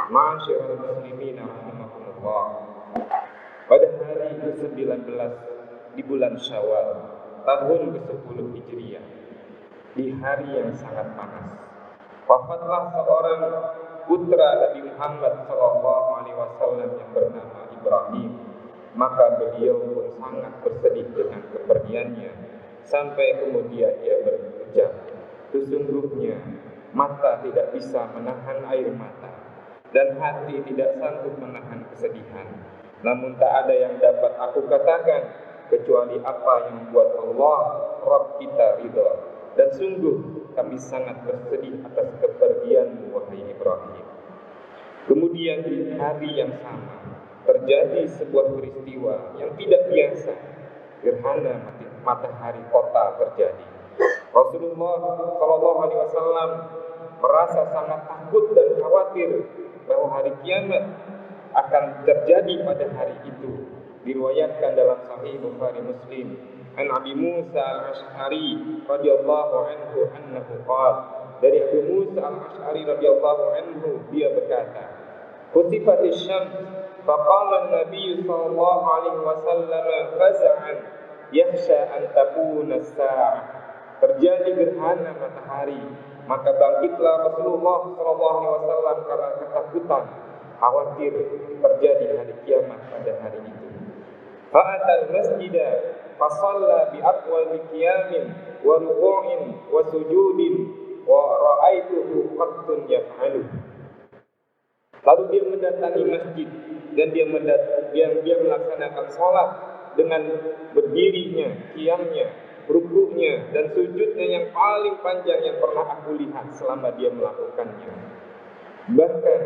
Ma'asyiral muslimin rahimakumullah. Pada hari ke-19 di bulan Syawal tahun ke-10 Hijriah, di hari yang sangat panas, wafatlah seorang putra Nabi Muhammad SAW yang bernama Ibrahim. Maka beliau pun sangat bersedih dengan kepergiannya, sampai kemudian ia berucap, sesungguhnya mata tidak bisa menahan air mata dan hati tidak sanggup menahan kesedihan. Namun tak ada yang dapat aku katakan kecuali apa yang membuat Allah Rabb kita ridha. Dan sungguh kami sangat bersedih atas kepergianmu, wahai Ibrahim. Kemudian di hari yang sama terjadi sebuah peristiwa yang tidak biasa. Gerhana matahari total terjadi. Rasulullah SAW merasa sangat takut dan khawatir bahwa hari kiamat akan terjadi pada hari itu. Diriwayatkan dalam Sahih Bukhari Muslim an Abi Musa al-Ash'ari radhiyallahu anhu annahu qala, dari Abu Musa al-Ash'ari radhiyallahu anhu dia berkata, "Kutifatis syams faqala an-nabiy sallallahu alaihi wasallam faz'an yakhsha an takuna as-sa'ah." Terjadi gerhana matahari, maka bangkitlah Rasulullah sallallahu alaihi wasallam karena ketakutan, khawatir terjadi hari kiamat pada hari itu. Fa'atal masjidah fasalla bi atwali qiyamin wa ruku'in wa sujudin wa ra'aituhu qattun yaf'alu. Lalu dia mendatangi masjid dan dia melaksanakan salat dengan berdirinya, qiyamnya, rukuknya dan sujudnya yang paling panjang yang pernah aku lihat selama dia melakukannya. Bahkan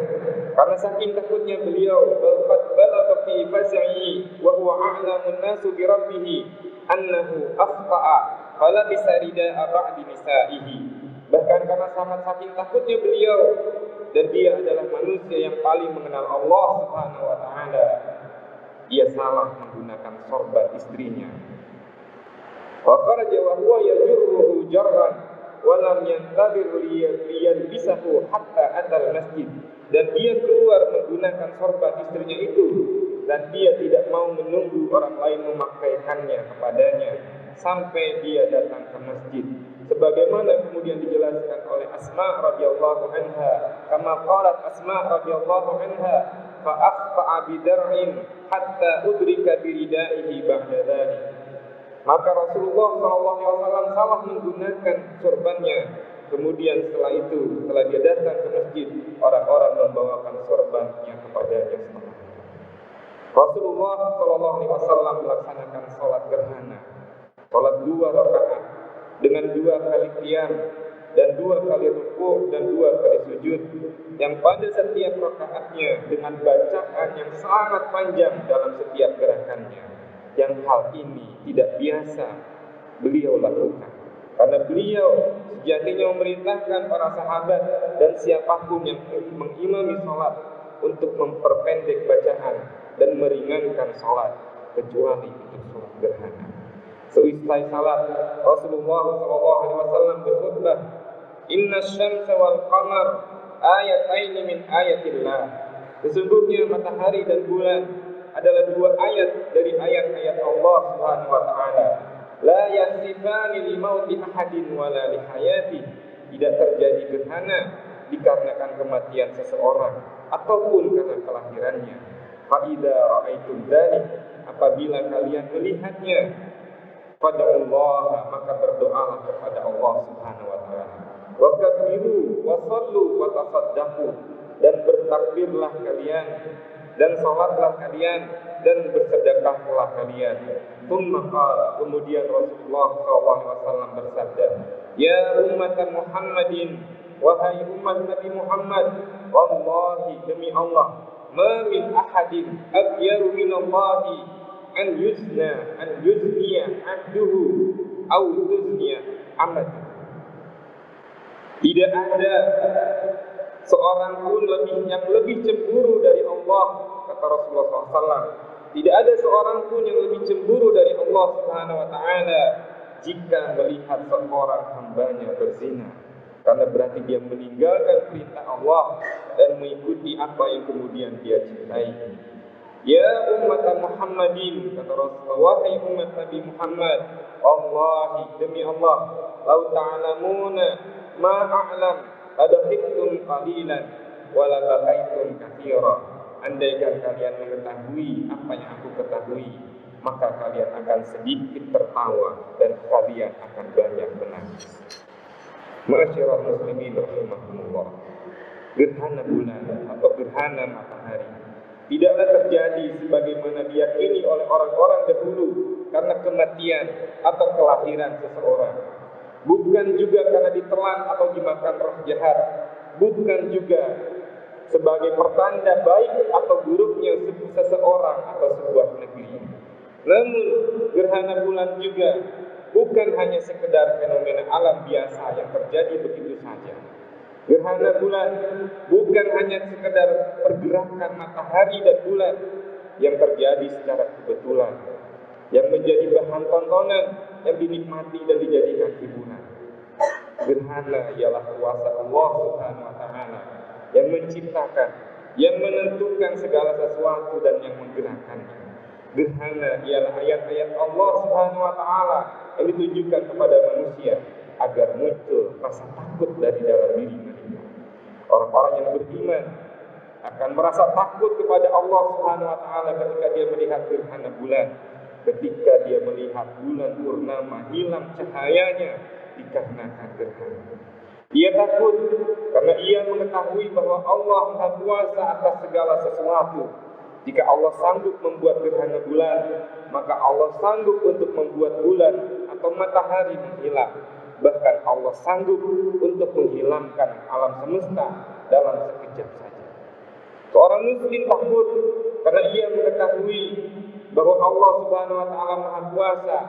karena saking takutnya beliau, qad balagha fi faz'i wa huwa a'lamun nasu bi rabbih annahu akhta'a fala bisarida'a ba'di nisa'ihi. Bahkan karena sangat saking takutnya beliau, dan dia adalah manusia yang paling mengenal Allah Subhanahu wa taala, ia salah menggunakan sorban istrinya. Wa kharaja wa huwa yajurruhu jarran walam yantadir liyalbisahu hatta atal masjid. Dan dia keluar menggunakan sorban istrinya itu, dan dia tidak mau menunggu orang lain memakaikannya kepadanya sampai dia datang ke masjid. Sebagaimana kemudian dijelaskan oleh Asma radhiyallahu anha, kama qalat Asma radhiyallahu anha, fa akhta'a bidar'in hatta udrika biridaihi ba'da dzalik. Maka Rasulullah SAW salah menggunakan sorbannya. Kemudian setelah itu, setelah dia datang ke masjid, orang-orang membawakan sorbannya kepadanya. Rasulullah SAW melaksanakan sholat gerhana, sholat 2 rakaat dengan 2 kali qiyam dan 2 kali rukuk dan 2 kali sujud, yang pada setiap rakaatnya dengan bacaan yang sangat panjang dalam setiap gerakannya. Yang hal ini tidak biasa beliau lakukan, karena beliau sejatinya memerintahkan para sahabat dan siapapun yang mengimami sholat untuk memperpendek bacaan dan meringankan sholat, kecuali untuk sholat gerhana. Seusai salat, Rasulullah SAW berkhutbah, "Inna syamsa wal qamar ayataini min ayatillah." Sesungguhnya matahari dan bulan adalah 2 ayat dari ayat-ayat Allah Subhanahu wa taala. La yasifani li mauti ahadin wala li hayati. Tidak terjadi gerhana dikarenakan kematian seseorang ataupun karena kelahirannya. Fa idza ra'aitum dzalik, apabila kalian melihatnya, fad'ullaha, maka berdoalah kepada Allah Subhanahu wa taala. Wa kabbiru wa sallu wa tasaddaqu, dan bertakbirlah kalian dan salatlah kalian dan bersedekahlah kalian. Tsumma qala, kemudian Rasulullah SAW bersabda, "Ya umat Muhammadin, wahai umat Nabi Muhammad, wallahi, demi Allah, ma min ahadin abyaru min Allahi an yuzniya abduhu aw tuzniya amatuhu." Tidak ada seorang pun yang lebih cemburu dari Allah, kata Rasulullah SAW. Tidak ada seorang pun yang lebih cemburu dari Allah Subhanahu wa taala jika melihat seorang hambanya berzina. karena berarti dia meninggalkan perintah Allah dan mengikuti apa yang kemudian dia cintai. Ya umat Muhammadin, kata Rasulullah, wahai umat Nabi Muhammad, wallahi, demi Allah, lau ta'lamuna ma a'lam ladahiktum qalilan wa labakaitum katsira. Andaikan kalian mengetahui apa yang aku ketahui, maka kalian akan sedikit tertawa dan kalian akan banyak menangis. Ma'asyiral muslimin rahimakumullah. Gerhana bulan atau gerhana matahari tidaklah terjadi sebagaimana diyakini oleh orang-orang dahulu karena kematian atau kelahiran seseorang. Bukan juga karena ditelan atau dimakan roh jahat. Bukan juga sebagai pertanda baik atau buruknya seseorang atau sebuah negeri. Namun gerhana bulan juga bukan hanya sekedar fenomena alam biasa yang terjadi begitu saja. Gerhana bulan bukan hanya sekedar pergerakan matahari dan bulan yang terjadi secara kebetulan, yang menjadi bahan tontonan yang dinikmati dan dijadikan hiburan. Gerhana ialah kuasa Allah Subhanahu wa taala yang menciptakan, yang menentukan segala sesuatu dan yang menggerakkannya. Gerhana ialah ayat-ayat Allah Subhanahu wa taala yang ditujukan kepada manusia agar muncul rasa takut dari dalam diri mereka. Orang-orang yang beriman akan merasa takut kepada Allah Subhanahu wa taala ketika dia melihat gerhana bulan, ketika dia melihat bulan purnama hilang cahayanya dikarenakan gerhana. Ia takut karena ia mengetahui bahwa Allah Maha Kuasa atas segala sesuatu. Jika Allah sanggup membuat gerhana bulan, maka Allah sanggup untuk membuat bulan atau matahari menghilang. Bahkan Allah sanggup untuk menghilangkan alam semesta dalam sekejap saja. Seorang muslim takut karena ia mengetahui bahwa Allah Subhanahu wa taala Maha Kuasa,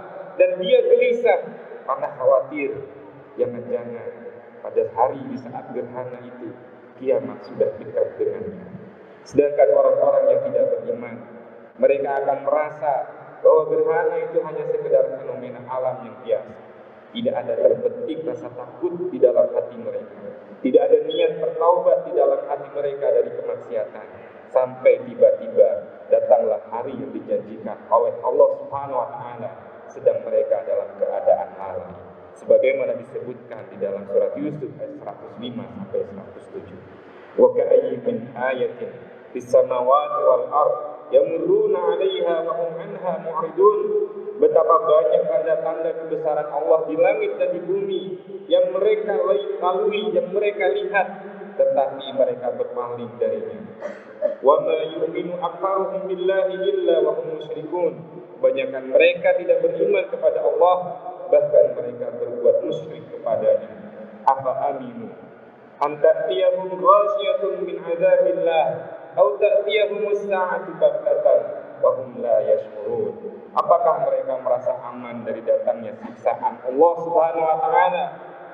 dan dia gelisah karena khawatir jangan-jangan pada hari di saat gerhana itu kiamat sudah dekat dengannya. Sedangkan orang-orang yang tidak beriman, mereka akan merasa bahwa gerhana itu hanya sekedar fenomena alam yang biasa. Tidak ada terbetik rasa takut di dalam hati mereka. Tidak ada niat bertaubat di dalam hati mereka dari kemaksiatan. Sampai tiba-tiba datanglah hari yang dijanjikan oleh Allah Subhanahu wa taala, sedang mereka dalam keadaan lalai. Sebagaimana disebutkan di dalam surat Yusuf ayat 105 sampai 107. Wa ka'ayyin min ayatin fis samawati wal ardh yamurruna 'alaiha wa hum 'anha mu'ridun. Betapa banyak tanda-tanda kebesaran Allah di langit dan di bumi yang mereka lalui, yang mereka lihat, tetapi mereka berpaling darinya. Wa ma yu'minu aktsaruhum billahi illa wa hum musyrikun. Kebanyakan mereka tidak beriman kepada Allah, bahkan mereka berbuat musyrik kepadanya. Afa aminu an ta'tiyahum ghasyiyatun min 'adzabillah aw ta'tiyahum as-sa'atu baghtatan wa hum la yash'urun. Apakah mereka merasa aman dari datangnya siksaan Allah Subhanahu wa taala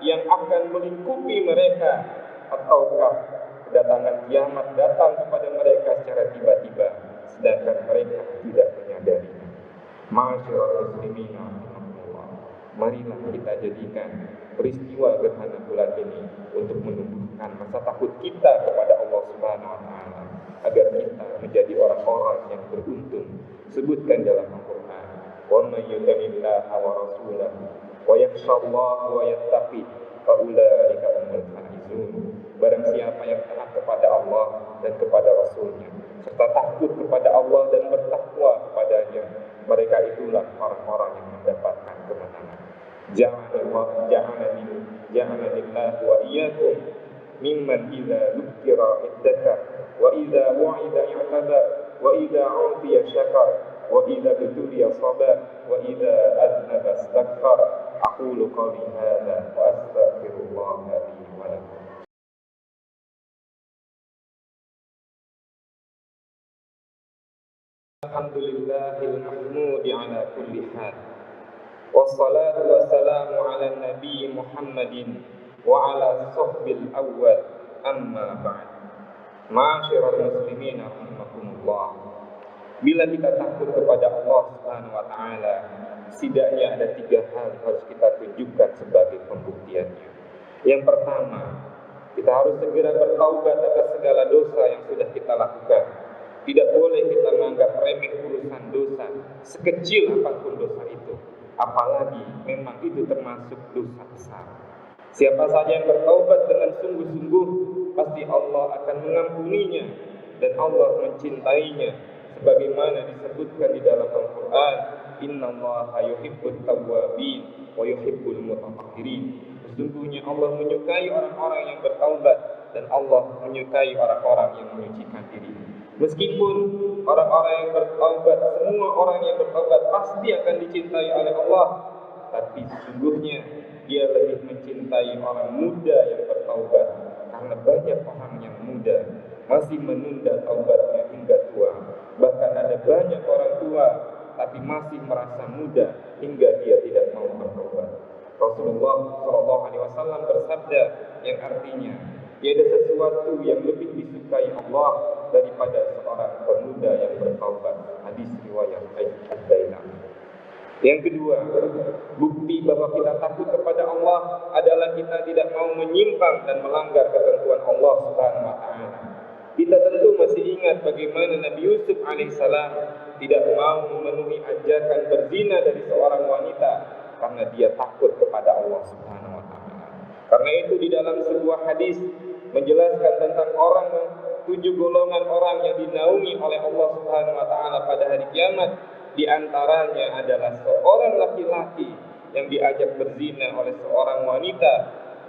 yang akan melingkupi mereka, ataukah kedatangan kiamat datang kepada mereka secara tiba-tiba sedangkan mereka tidak menyadarinya? Ma'asyiral muslimin rahimakumullah, marilah kita jadikan peristiwa gerhana bulan ini untuk menumbuhkan rasa takut kita kepada Allah Subhanahu wa taala agar kita menjadi orang-orang yang beruntung. Sebutkan dalam Al-Quran, wa may yuti'illaha wa rasulahu wa yakhshallaha wa yattaqi fa ulaika humul faizun. Barang siapa yang taat kepada Allah dan kepada Rasulnya, serta takut kepada Allah dan bertakwa kepadanya, mereka itulah orang-orang yang mendapatkan kemenangan. Ja'alanillahu wa iyyakum mimman idza dzukira idzakar wa idza wa'ida i'tadar wa idza 'udiya syakar wa idza tuliya sabar wa idza adnaba astaghfar. Aqulu qawli hadza wa astaghfirullah li wa lakum. Alhamdulillahil mahmudi ala kulli hal. Wassalatu wassalamu ala nabi Muhammadin wa ala sahbil awwal, amma ba'd. Ma'asyiral muslimin rahimakumullah. Bila kita takut kepada Allah Subhanahu wa taala, setidaknya ada 3 hal harus kita tunjukkan sebagai pembuktiannya. Yang pertama, kita harus segera bertaubat atas segala dosa yang sudah kita lakukan. Tidak boleh kita menganggap remeh urusan dosa, sekecil apapun dosa itu. Apalagi memang itu termasuk dosa besar. Siapa saja yang bertaubat dengan sungguh-sungguh, pasti Allah akan mengampuninya dan Allah mencintainya. Sebagaimana disebutkan di dalam Al-Quran, Innallaha yuhibbut tawwabin wa yuhibbul mutatahhirin. Sesungguhnya Allah menyukai orang-orang yang bertaubat dan Allah menyukai orang-orang yang menyucikan diri. Meskipun orang-orang yang bertaubat, semua orang yang bertaubat pasti akan dicintai oleh Allah, tapi sesungguhnya dia lebih mencintai orang muda yang bertaubat, karena banyak orang yang muda masih menunda taubatnya hingga tua. Bahkan ada banyak orang tua tapi masih merasa muda hingga dia tidak mau bertaubat. Rasulullah SAW bersabda yang artinya, tiada sesuatu yang lebih disukai Allah daripada seorang pemuda yang bertaubat. Hadis riwayat Ad-Dailami. Yang kedua, bukti bahwa kita takut kepada Allah adalah kita tidak mau menyimpang dan melanggar ketentuan Allah Subhanahu wa taala. Kita tentu masih ingat bagaimana Nabi Yusuf alaihissalam tidak mau memenuhi ajakan berzina dari seorang wanita karena dia takut kepada Allah Subhanahu wa taala. Karena itu di dalam sebuah hadis menjelaskan tentang orang 7 golongan orang yang dinaungi oleh Allah Subhanahu wa taala pada hari kiamat. Di antaranya adalah seorang laki-laki yang diajak berzina oleh seorang wanita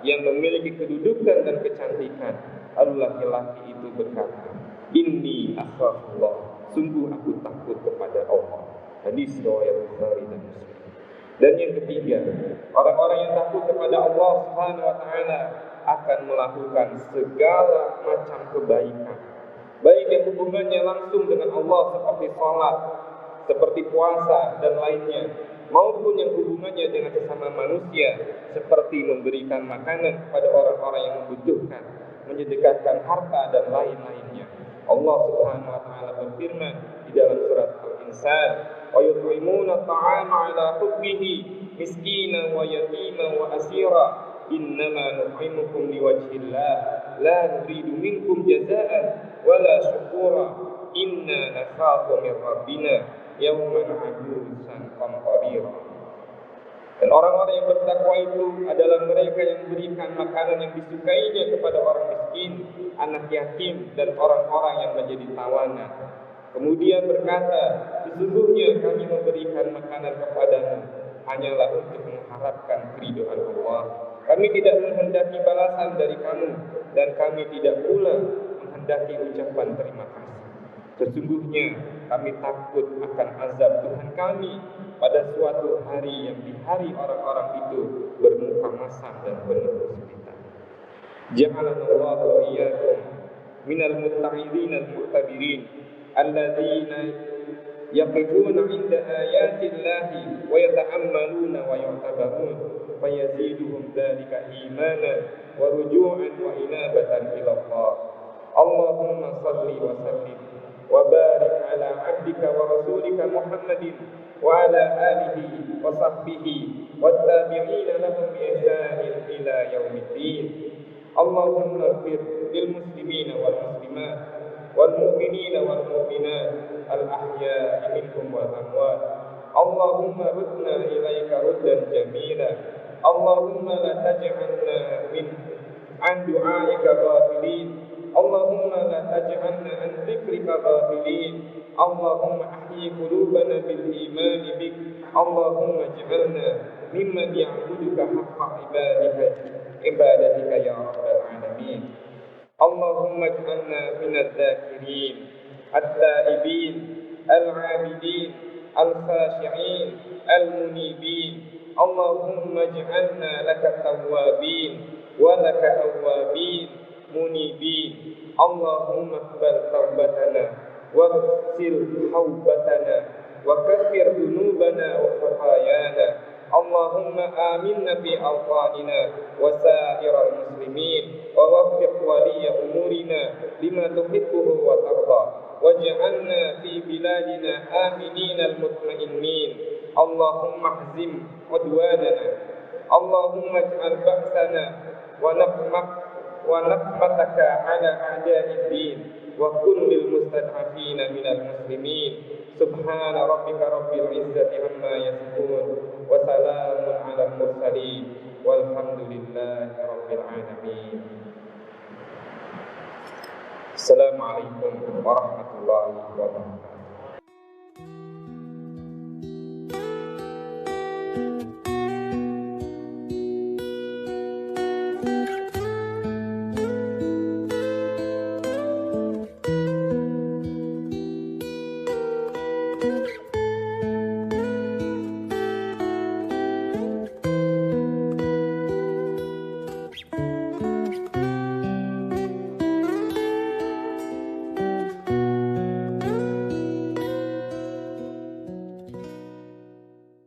yang memiliki kedudukan dan kecantikan. Lalu laki-laki itu berkata, Inni akhafullah, sungguh aku takut kepada Allah. Hadis riwayat Bukhari dan Muslim. Dan yang ketiga, orang-orang yang takut kepada Allah Subhanahu wa taala akan melakukan segala macam kebaikan, baik yang hubungannya langsung dengan Allah seperti salat, seperti puasa dan lainnya, maupun yang hubungannya dengan sesama manusia seperti memberikan makanan kepada orang-orang yang membutuhkan, menyedekahkan harta dan lain-lainnya. Allah Subhanahu wa taala berfirman di dalam surat Al-Insan, wa yut'imuna at'ama 'ala hubbihi miskinan wa yatiman wa asira innama nut'imukum liwajhillah la nuridu minkum jazaa'an wala syukura inna nakhafu min rabbina yawman 'abusan qamtarira. Dan orang-orang yang bertakwa itu adalah mereka yang berikan makanan yang disukainya kepada orang miskin, anak yatim, dan orang-orang yang menjadi tawanan. Kemudian berkata, sesungguhnya kami memberikan makanan kepadamu hanyalah untuk mengharapkan keridhaan Allah. Kami tidak menghendaki balasan dari kamu, dan kami tidak pula menghendaki ucapan terima kasih. Sesungguhnya kami takut akan azab Tuhan kami pada suatu hari yang di hari orang-orang itu bermuka masam dan penuh kesulitan. Ja'alanallahu wa iyyakum minal mutta'idin al-mu'tabirin alladzina yaqifuna 'inda ayatillahi wa yata'ammaluna wa yu'tabarun fayaziduhum dzalika imanan wa ruju'an wa inabatan ila Allah. Allahumma shalli wa sallim wa barik ala 'abdika wa rasulika Muhammadin wa ala alihi wa sahbihi wattabi'ina lahum bi ihsanin ila yaumiddin. Allahumma ighfir lil muslimina wal muslimat wal mu'minina wal mu'minat al ahya'i minhum wal amwat. Allahumma rudna ilaika ruddan jamila. Allahumma la taj'alna min an du'aika ghafilin. Allahumma la taj'alna an dzikrika ghafilin. Allahumma ahyi qulubana bil iman bik. Allahumma ij'alna mimman ya'buduka haqqa ibadatika ya rabbal alamin. Allahumma ij'alna minadz dzakirin at-taibin al-'abidin al-khashi'in al-munibin. Allahumma ij'alna laka tawwabin wa laka awwabin munibin. Allahumma iqbal taubatana waghsil haubatana wa kaffir dhunubana wa khatayana. Allahumma aminna fi awtanina wa sa'iral muslimin wa waffiq waliya umurina lima tuhibbuhu wa tarda waj'alna fi biladina aminina al-mutma'innin. Allahumma ahzim udwanana. Allahumma ij'al ba'sana ونقمتك على أعداء الدين وكن للمستضعفين من المسلمين سبحان ربك رب العزة عما يصفون وسلام على المرسلين والحمد لله رب العالمين. Assalamualaikum warahmatullahi wabarakatuh.